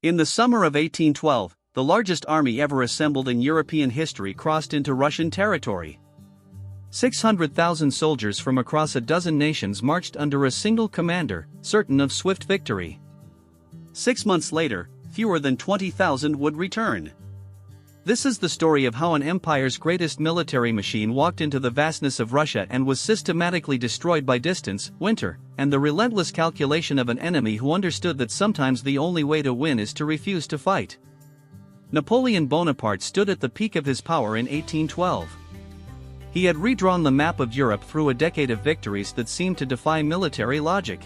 In the summer of 1812, the largest army ever assembled in European history crossed into Russian territory. 600,000 soldiers from across a dozen nations marched under a single commander, certain of swift victory. 6 months later, fewer than 20,000 would return. This is the story of how an empire's greatest military machine walked into the vastness of Russia and was systematically destroyed by distance, winter, and the relentless calculation of an enemy who understood that sometimes the only way to win is to refuse to fight. Napoleon Bonaparte stood at the peak of his power in 1812. He had redrawn the map of Europe through a decade of victories that seemed to defy military logic.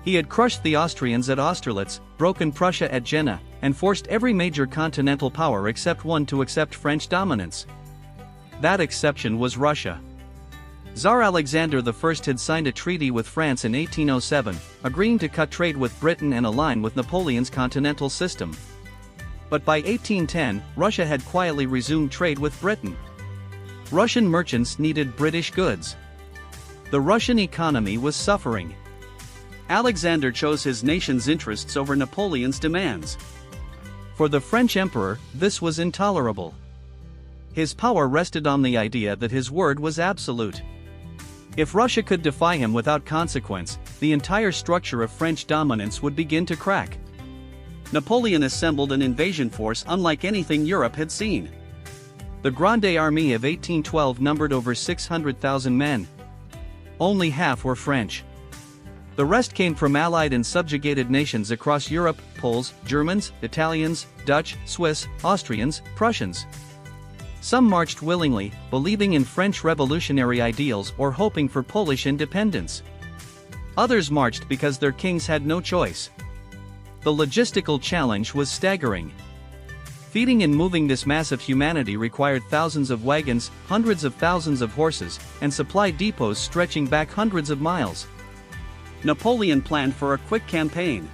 He had crushed the Austrians at Austerlitz, broken Prussia at Jena, and forced every major continental power except one to accept French dominance. That exception was Russia. Tsar Alexander I had signed a treaty with France in 1807, agreeing to cut trade with Britain and align with Napoleon's continental system. But by 1810, Russia had quietly resumed trade with Britain. Russian merchants needed British goods. The Russian economy was suffering. Alexander chose his nation's interests over Napoleon's demands. For the French emperor, this was intolerable. His power rested on the idea that his word was absolute. If Russia could defy him without consequence, the entire structure of French dominance would begin to crack. Napoleon assembled an invasion force unlike anything Europe had seen. The Grande Armée of 1812 numbered over 600,000 men. Only half were French. The rest came from allied and subjugated nations across Europe: Poles, Germans, Italians, Dutch, Swiss, Austrians, Prussians. Some marched willingly, believing in French revolutionary ideals or hoping for Polish independence. Others marched because their kings had no choice. The logistical challenge was staggering. Feeding and moving this mass of humanity required thousands of wagons, hundreds of thousands of horses, and supply depots stretching back hundreds of miles. Napoleon planned for a quick campaign.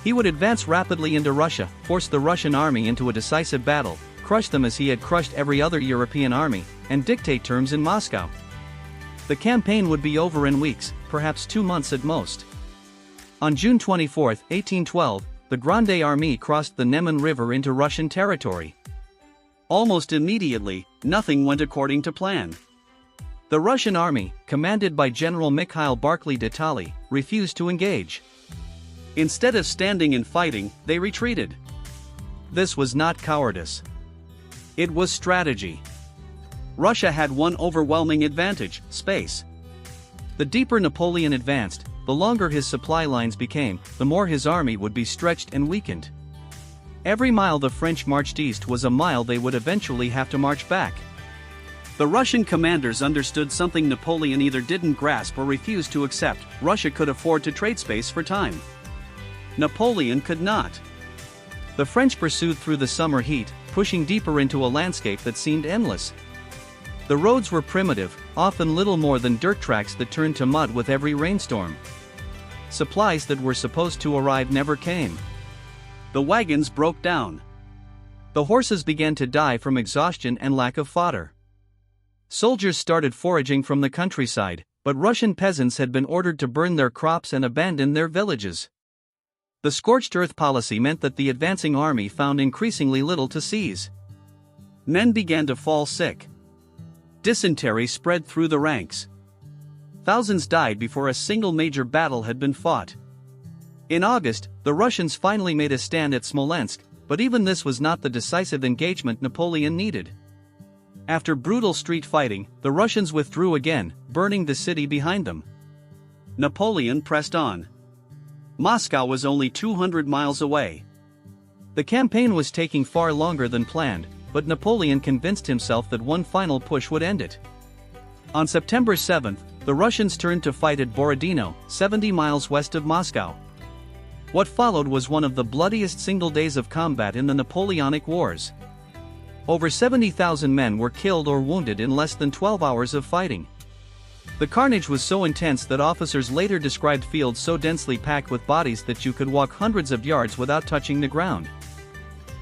He would advance rapidly into Russia, force the Russian army into a decisive battle, crush them as he had crushed every other European army, and dictate terms in Moscow. The campaign would be over in weeks, perhaps 2 months at most. On June 24, 1812, the Grande Armée crossed the Neman River into Russian territory. Almost immediately, nothing went according to plan. The Russian army, commanded by General Mikhail Barclay de Tolly, refused to engage. Instead of standing and fighting, they retreated. This was not cowardice. It was strategy. Russia had one overwhelming advantage: space. The deeper Napoleon advanced, the longer his supply lines became, the more his army would be stretched and weakened. Every mile the French marched east was a mile they would eventually have to march back. The Russian commanders understood something Napoleon either didn't grasp or refused to accept: Russia could afford to trade space for time. Napoleon could not. The French pursued through the summer heat, pushing deeper into a landscape that seemed endless. The roads were primitive, often little more than dirt tracks that turned to mud with every rainstorm. Supplies that were supposed to arrive never came. The wagons broke down. The horses began to die from exhaustion and lack of fodder. Soldiers started foraging from the countryside, but Russian peasants had been ordered to burn their crops and abandon their villages. The scorched earth policy meant that the advancing army found increasingly little to seize. Men began to fall sick. Dysentery spread through the ranks. Thousands died before a single major battle had been fought. In August, the Russians finally made a stand at Smolensk, but even this was not the decisive engagement Napoleon needed. After brutal street fighting, the Russians withdrew again, burning the city behind them. Napoleon pressed on. Moscow was only 200 miles away. The campaign was taking far longer than planned, but Napoleon convinced himself that one final push would end it. On September 7, the Russians turned to fight at Borodino, 70 miles west of Moscow. What followed was one of the bloodiest single days of combat in the Napoleonic Wars. Over 70,000 men were killed or wounded in less than 12 hours of fighting. The carnage was so intense that officers later described fields so densely packed with bodies that you could walk hundreds of yards without touching the ground.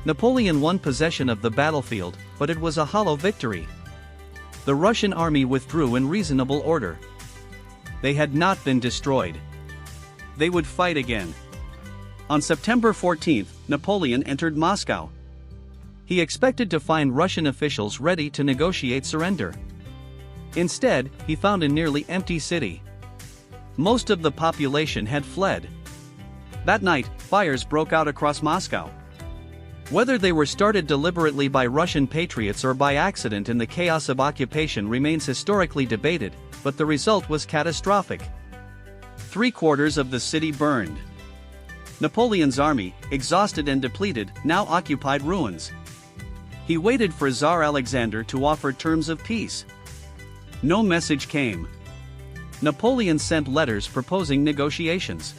Napoleon won possession of the battlefield, but it was a hollow victory. The Russian army withdrew in reasonable order. They had not been destroyed. They would fight again. On September 14, Napoleon entered Moscow. He expected to find Russian officials ready to negotiate surrender. Instead, he found a nearly empty city. Most of the population had fled. That night, fires broke out across Moscow. Whether they were started deliberately by Russian patriots or by accident in the chaos of occupation remains historically debated, but the result was catastrophic. 3/4 of the city burned. Napoleon's army, exhausted and depleted, now occupied ruins. He waited for Tsar Alexander to offer terms of peace. No message came. Napoleon sent letters proposing negotiations.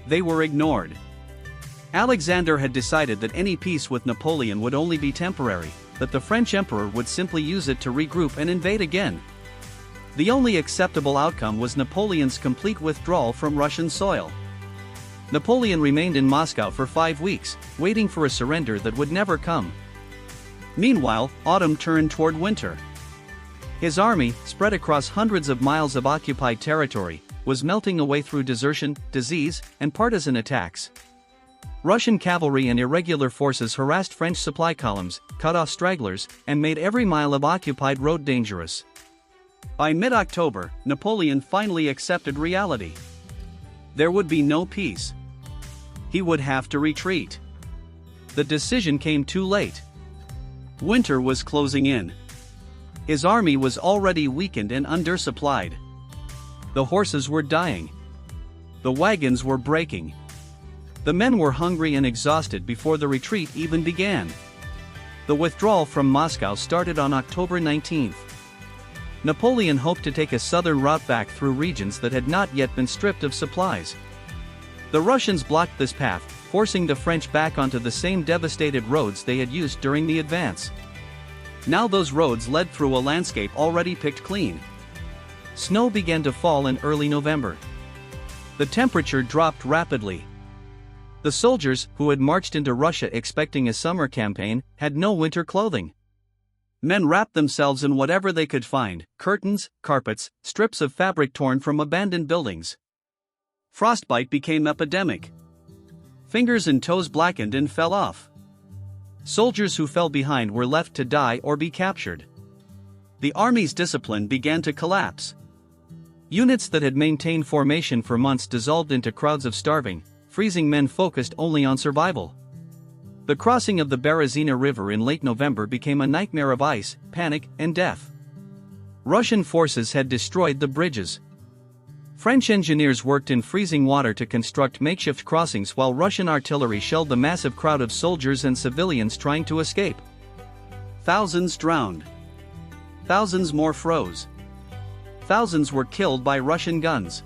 They were ignored. Alexander had decided that any peace with Napoleon would only be temporary, that the French emperor would simply use it to regroup and invade again. The only acceptable outcome was Napoleon's complete withdrawal from Russian soil. Napoleon remained in Moscow for 5 weeks, waiting for a surrender that would never come. Meanwhile, autumn turned toward winter. His army, spread across hundreds of miles of occupied territory, was melting away through desertion, disease, and partisan attacks. Russian cavalry and irregular forces harassed French supply columns, cut off stragglers, and made every mile of occupied road dangerous. By mid-October, Napoleon finally accepted reality. There would be no peace. He would have to retreat. The decision came too late. Winter was closing in. His army was already weakened and undersupplied. The horses were dying. The wagons were breaking. The men were hungry and exhausted before the retreat even began. The withdrawal from Moscow started on October 19. Napoleon hoped to take a southern route back through regions that had not yet been stripped of supplies. The Russians blocked this path, forcing the French back onto the same devastated roads they had used during the advance. Now those roads led through a landscape already picked clean. Snow began to fall in early November. The temperature dropped rapidly. The soldiers, who had marched into Russia expecting a summer campaign, had no winter clothing. Men wrapped themselves in whatever they could find: curtains, carpets, strips of fabric torn from abandoned buildings. Frostbite became epidemic. Fingers and toes blackened and fell off. Soldiers who fell behind were left to die or be captured. The army's discipline began to collapse. Units that had maintained formation for months dissolved into crowds of starving, freezing men focused only on survival. The crossing of the Berezina River in late November became a nightmare of ice, panic, and death. Russian forces had destroyed the bridges. French engineers worked in freezing water to construct makeshift crossings while Russian artillery shelled the massive crowd of soldiers and civilians trying to escape. Thousands drowned. Thousands more froze. Thousands were killed by Russian guns.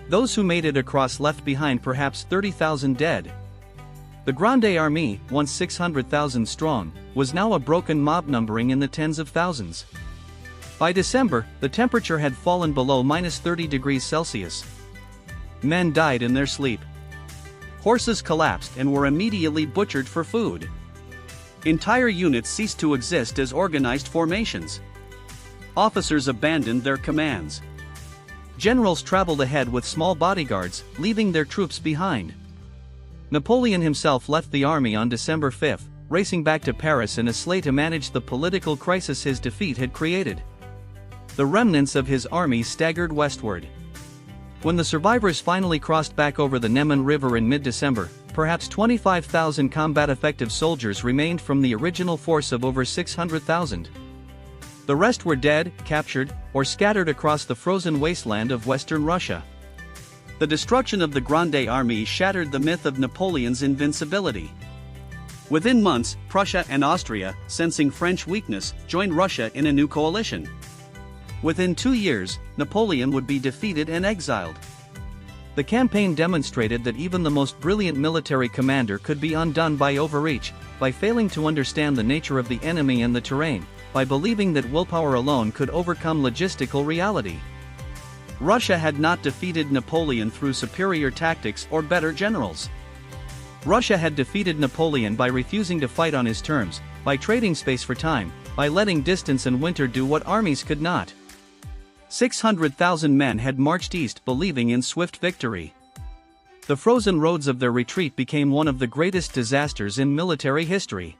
Those who made it across left behind perhaps 30,000 dead. The Grande Armée, once 600,000 strong, was now a broken mob numbering in the tens of thousands. By December, the temperature had fallen below -30°C. Men died in their sleep. Horses collapsed and were immediately butchered for food. Entire units ceased to exist as organized formations. Officers abandoned their commands. Generals traveled ahead with small bodyguards, leaving their troops behind. Napoleon himself left the army on December 5, racing back to Paris in a sleigh to manage the political crisis his defeat had created. The remnants of his army staggered westward. When the survivors finally crossed back over the Neman River in mid-December, perhaps 25,000 combat-effective soldiers remained from the original force of over 600,000. The rest were dead, captured, or scattered across the frozen wasteland of western Russia. The destruction of the Grande Armée shattered the myth of Napoleon's invincibility. Within months, Prussia and Austria, sensing French weakness, joined Russia in a new coalition. Within 2 years, Napoleon would be defeated and exiled. The campaign demonstrated that even the most brilliant military commander could be undone by overreach, by failing to understand the nature of the enemy and the terrain, by believing that willpower alone could overcome logistical reality. Russia had not defeated Napoleon through superior tactics or better generals. Russia had defeated Napoleon by refusing to fight on his terms, by trading space for time, by letting distance and winter do what armies could not. 600,000 men had marched east believing in swift victory. The frozen roads of their retreat became one of the greatest disasters in military history.